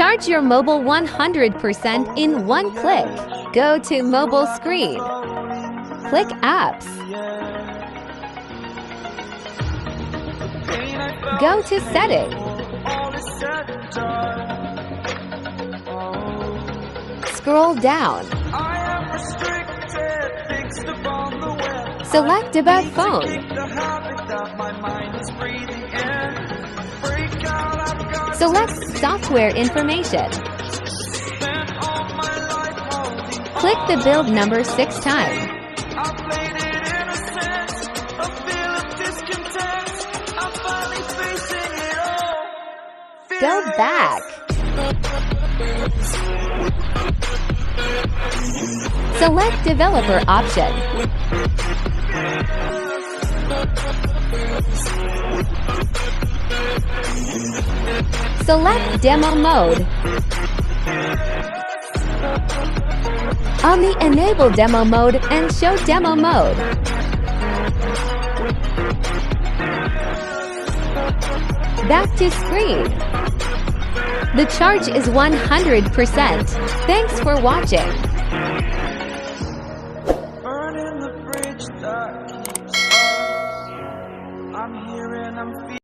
Charge your mobile 100% in one click. Go to mobile screen. Click apps. Go to setting. Scroll down. Select about phone. Select software information. Click the build number 6 times. Go back. Select developer option. Select demo mode. On the enable demo mode and show demo mode. Back to screen. The charge is 100%. Thanks for watching.